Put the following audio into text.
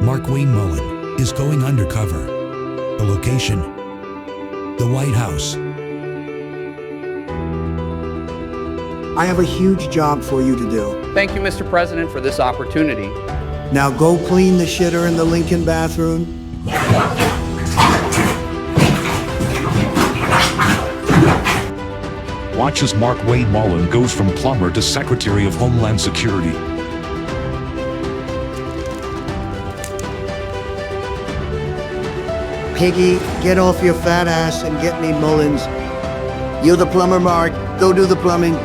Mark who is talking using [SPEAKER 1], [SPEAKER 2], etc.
[SPEAKER 1] MarkWayne Mullen is going undercover. The location: the White House.
[SPEAKER 2] I have a huge job for you to do.
[SPEAKER 3] Thank you, Mr. President, for this opportunity.
[SPEAKER 2] Now go clean the shitter in the Lincoln bathroom.
[SPEAKER 4] Watch as MarkWayne Mullen goes from plumber to Secretary of Homeland Security.
[SPEAKER 2] Piggy, get off your fat ass and get me Mullins. You're the plumber, Mark. Go do the plumbing.